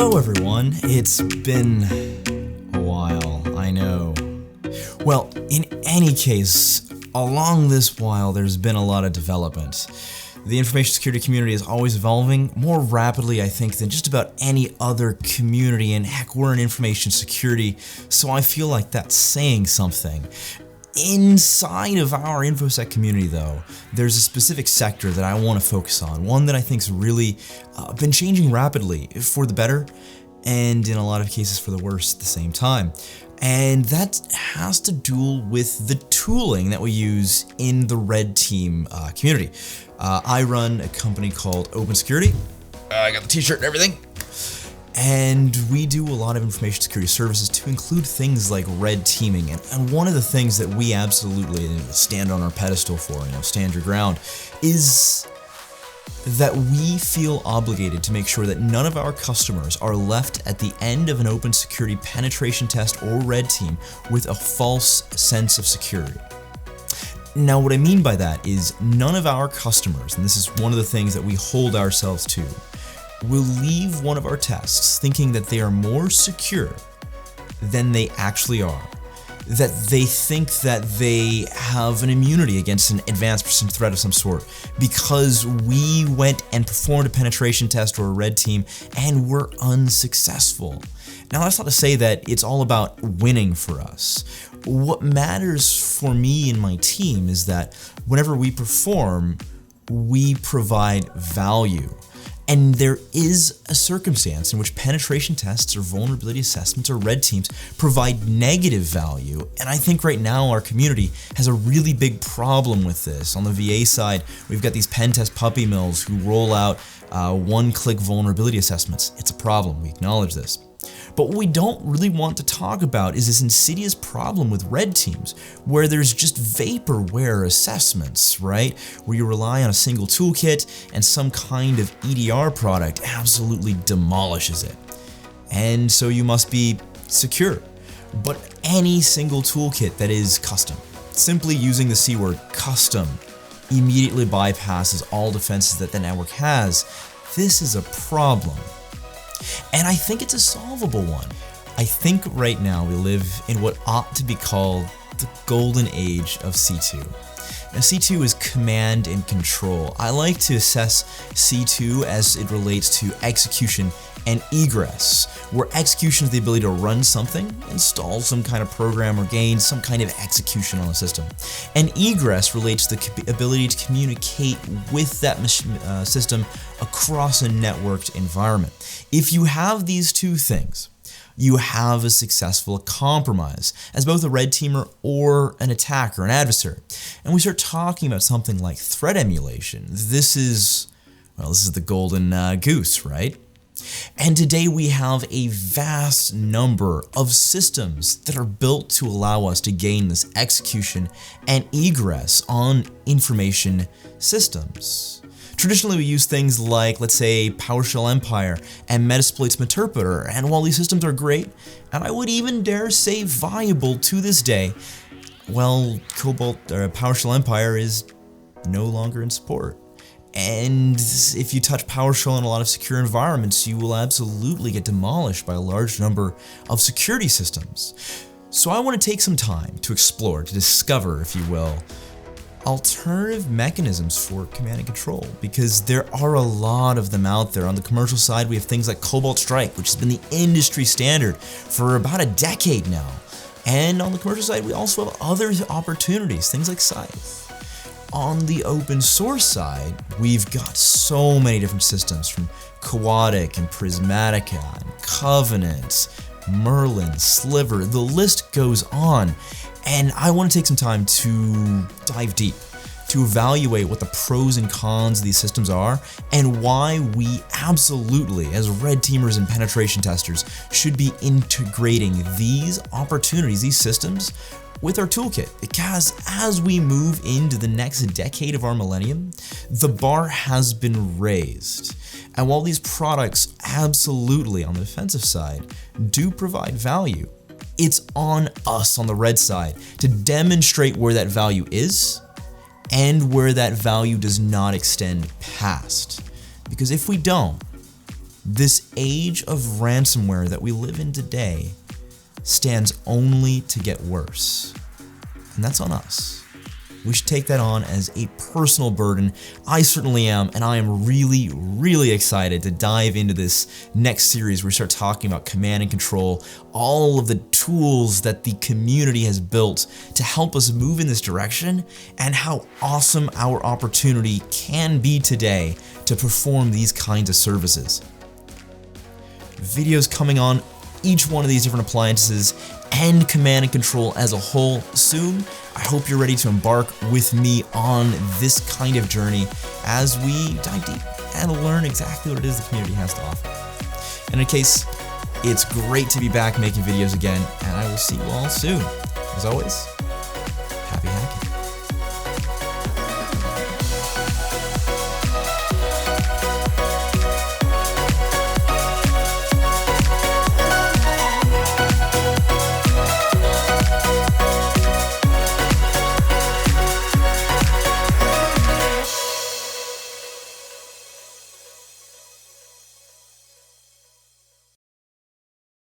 Hello everyone, it's been a while, I know. Well, in any case, along this while there's been a lot of development. The information security community is always evolving more rapidly, I think, than just about any other community, and heck, we're in information security, so I feel like that's saying something. Inside of our InfoSec community though, there's a specific sector that I want to focus on, one that I think's really been changing rapidly for the better and in a lot of cases for the worse at the same time. And that has to do with the tooling that we use in the Red Team community. I run a company called Open Security. I got the t-shirt and everything. And we do a lot of information security services to include things like red teaming. And one of the things that we absolutely stand on our pedestal for, stand your ground, is that we feel obligated to make sure that none of our customers are left at the end of an open security penetration test or red team with a false sense of security. Now, what I mean by that is none of our customers, and this is one of the things that we hold ourselves to, will leave one of our tests thinking that they are more secure than they actually are. That they think that they have an immunity against an advanced persistent threat of some sort because we went and performed a penetration test or a red team and were unsuccessful. Now, that's not to say that it's all about winning for us. What matters for me and my team is that whenever we perform, we provide value. And there is a circumstance in which penetration tests or vulnerability assessments or red teams provide negative value. And I think right now our community has a really big problem with this. On the VA side, we've got these pen test puppy mills who roll out one-click vulnerability assessments. It's a problem, we acknowledge this. But what we don't really want to talk about is this insidious problem with red teams, where there's just vaporware assessments, right? Where you rely on a single toolkit and some kind of EDR product absolutely demolishes it. And so you must be secure. But any single toolkit that is custom, simply using the C word, custom, immediately bypasses all defenses that the network has. This is a problem. And I think it's a solvable one. I think right now we live in what ought to be called the golden age of C2. Now, C2 is command and control. I like to assess C2 as it relates to execution and egress, where execution is the ability to run something, install some kind of program, or gain some kind of execution on a system. And egress relates to the ability to communicate with that system across a networked environment. If you have these two things, you have a successful compromise as both a red teamer or an attacker, an adversary. And we start talking about something like threat emulation. This is the golden goose, right? And today we have a vast number of systems that are built to allow us to gain this execution and egress on information systems. Traditionally, we use things like, let's say, PowerShell Empire and Metasploit's Meterpreter, and while these systems are great, and I would even dare say viable to this day, well, PowerShell Empire is no longer in support. And if you touch PowerShell in a lot of secure environments, you will absolutely get demolished by a large number of security systems. So I want to take some time to explore, to discover, if you will, alternative mechanisms for command and control, because there are a lot of them out there. On the commercial side, we have things like Cobalt Strike, which has been the industry standard for about a decade now. And on the commercial side, we also have other opportunities, things like Scythe. On the open source side, we've got so many different systems from Coadic and Prismatica and Covenant, Merlin, Sliver, the list goes on. And I want to take some time to dive deep, to evaluate what the pros and cons of these systems are, and why we absolutely, as red teamers and penetration testers, should be integrating these opportunities, these systems, with our toolkit. Because as we move into the next decade of our millennium, the bar has been raised. And while these products absolutely, on the defensive side, do provide value, it's on us on the red side to demonstrate where that value is and where that value does not extend past. Because if we don't, This age of ransomware that we live in today stands only to get worse. And that's on us. We should take that on as a personal burden. I certainly am, and I am really, really excited to dive into this next series where we start talking about command and control, all of the tools that the community has built to help us move in this direction, and how awesome our opportunity can be today to perform these kinds of services. Videos coming on each one of these different appliances and command and control as a whole soon. I hope you're ready to embark with me on this kind of journey as we dive deep and learn exactly what it is the community has to offer. In any case, it's great to be back making videos again, and I will see you all soon. As always,